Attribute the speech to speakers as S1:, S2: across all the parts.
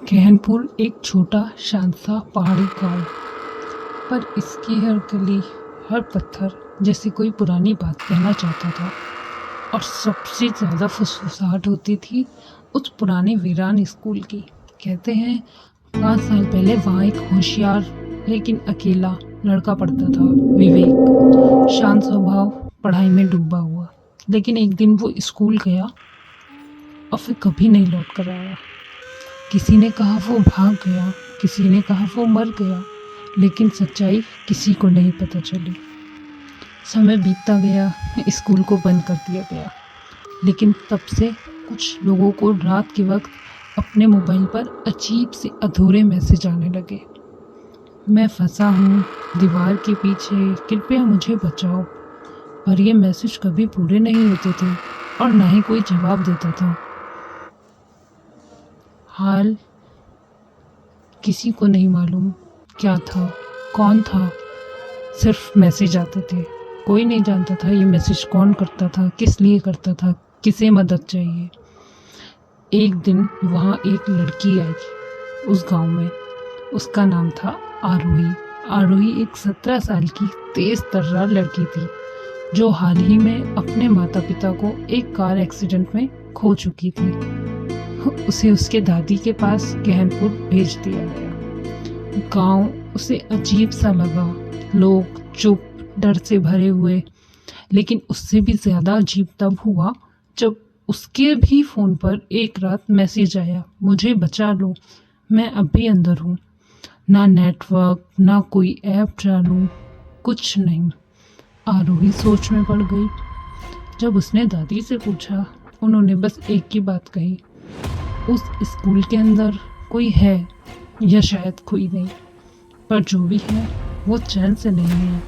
S1: गहनपुर एक छोटा शांत सा पहाड़ी गांव, पर इसकी हर गली, हर पत्थर जैसे कोई पुरानी बात कहना चाहता था। और सबसे ज़्यादा फुसफुसाहट होती थी उस पुराने वीरान स्कूल की। कहते हैं 5 साल पहले वहाँ एक होशियार लेकिन अकेला लड़का पढ़ता था, विवेक। शांत स्वभाव, पढ़ाई में डूबा हुआ। लेकिन एक दिन वो स्कूल गया और फिर कभी नहीं लौट कर आया। किसी ने कहा वो भाग गया, किसी ने कहा वो मर गया, लेकिन सच्चाई किसी को नहीं पता चली। समय बीतता गया, स्कूल को बंद कर दिया गया, लेकिन तब से कुछ लोगों को रात के वक्त अपने मोबाइल पर अजीब से अधूरे मैसेज आने लगे। मैं फंसा हूँ दीवार के पीछे, कृपया मुझे बचाओ। पर ये मैसेज कभी पूरे नहीं होते थे और ना ही कोई जवाब देता था। हाल किसी को नहीं मालूम क्या था, कौन था। सिर्फ मैसेज आते थे। कोई नहीं जानता था ये मैसेज कौन करता था, किस लिए करता था, किसे मदद चाहिए। एक दिन वहाँ एक लड़की आई उस गांव में। उसका नाम था आरोही। आरोही एक 17 साल की तेज तर्रार लड़की थी जो हाल ही में अपने माता पिता को एक कार एक्सीडेंट में खो चुकी थी। उसे उसके दादी के पास गहनपुर भेज दिया गया। गांव उसे अजीब सा लगा, लोग चुप, डर से भरे हुए। लेकिन उससे भी ज़्यादा अजीब तब हुआ जब उसके भी फ़ोन पर एक रात मैसेज आया, मुझे बचा लो, मैं अभी अंदर हूँ। ना नेटवर्क, ना कोई ऐप चालू, कुछ नहीं। आरोही सोच में पड़ गई। जब उसने दादी से पूछा, उन्होंने बस एक ही बात कही, उस स्कूल के अंदर कोई है या शायद कोई नहीं, पर जो भी है वो चैन से नहीं है।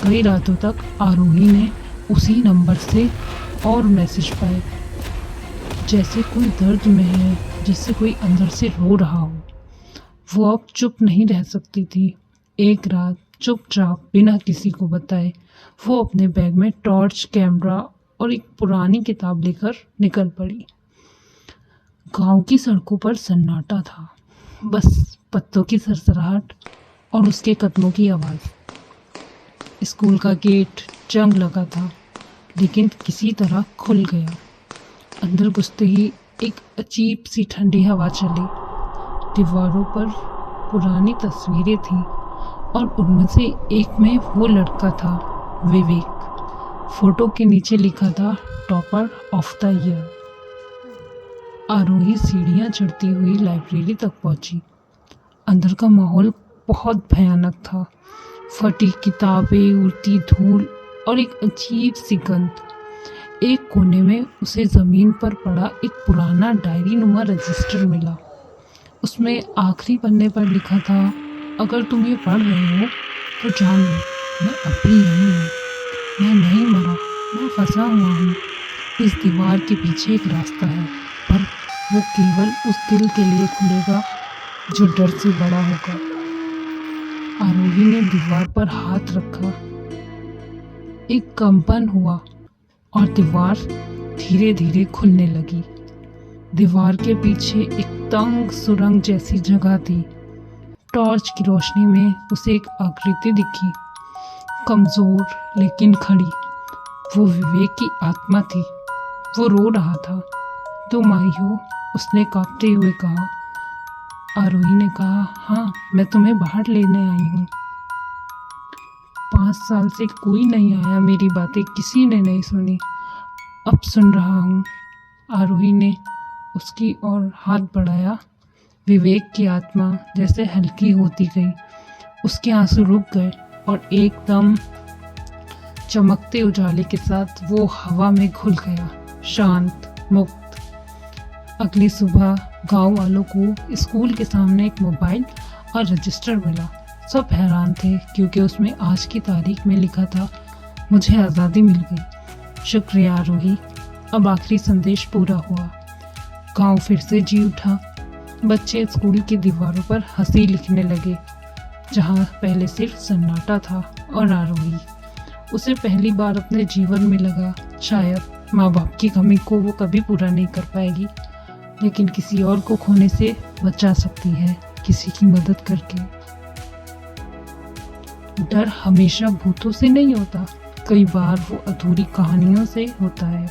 S1: कई रातों तक आरोही ने उसी नंबर से और मैसेज पाए, जैसे कोई दर्द में है, जैसे कोई अंदर से रो रहा हो। वो अब चुप नहीं रह सकती थी। एक रात चुपचाप बिना किसी को बताए वो अपने बैग में टॉर्च, कैमरा और एक पुरानी किताब लेकर निकल पड़ी। गांव की सड़कों पर सन्नाटा था, बस पत्तों की सरसराहट और उसके कदमों की आवाज़। स्कूल का गेट जंग लगा था, लेकिन किसी तरह खुल गया। अंदर घुसते ही एक अजीब सी ठंडी हवा चली। दीवारों पर पुरानी तस्वीरें थीं और उनमें से एक में वो लड़का था, विवेक। फोटो के नीचे लिखा था टॉपर ऑफ द ईयर। आरोही सीढ़ियाँ चढ़ती हुई लाइब्रेरी तक पहुंची। अंदर का माहौल बहुत भयानक था। फटी किताबें, उड़ती धूल और एक अजीब सी गंध। एक कोने में उसे ज़मीन पर पड़ा एक पुराना डायरी नुमा रजिस्टर मिला। उसमें आखिरी पन्ने पर लिखा था, अगर तुम ये पढ़ रहे हो तो जान लो, मैं अभी यहीं हूँ, मैं नहीं मरा, मैं फंसा हुआ हूँ। इस दीवार के पीछे एक रास्ता है, पर वो केवल उस दिल के लिए खुलेगा जो डर से बड़ा होगा। आरोही ने दीवार पर हाथ रखा। एक कंपन हुआ और दीवार धीरे धीरे खुलने लगी। दीवार के पीछे एक तंग सुरंग जैसी जगह थी। टॉर्च की रोशनी में उसे एक आकृति दिखी, कमजोर लेकिन खड़ी। वो विवेक की आत्मा थी। वो रो रहा था। तुम आई हो? उसने कांपते हुए कहा। आरोही ने कहा, हाँ, मैं तुम्हें बाहर लेने आई हूँ। 5 साल से कोई नहीं आया, मेरी बातें किसी ने नहीं सुनी, अब सुन रहा हूँ। आरोही ने उसकी ओर हाथ बढ़ाया। विवेक की आत्मा जैसे हल्की होती गई। उसके आंसू रुक गए और एकदम चमकते उजाले के साथ वो हवा में घुल गया, शांत, मुक्त। अगली सुबह गांव वालों को स्कूल के सामने एक मोबाइल और रजिस्टर मिला। सब हैरान थे क्योंकि उसमें आज की तारीख में लिखा था, मुझे आज़ादी मिल गई। शुक्रिया आरोही। अब आखिरी संदेश पूरा हुआ। गांव फिर से जी उठा। बच्चे स्कूल की दीवारों पर हंसी लिखने लगे, जहां पहले सिर्फ सन्नाटा था। और आरोही, उसे पहली बार अपने जीवन में लगा, शायद माँ बाप की कमी को वो कभी पूरा नहीं कर पाएगी, लेकिन किसी और को खोने से बचा सकती है किसी की मदद करके। डर हमेशा भूतों से नहीं होता, कई बार वो अधूरी कहानियों से होता है,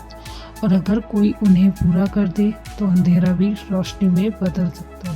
S1: और अगर कोई उन्हें पूरा कर दे तो अंधेरा भी रोशनी में बदल सकता है।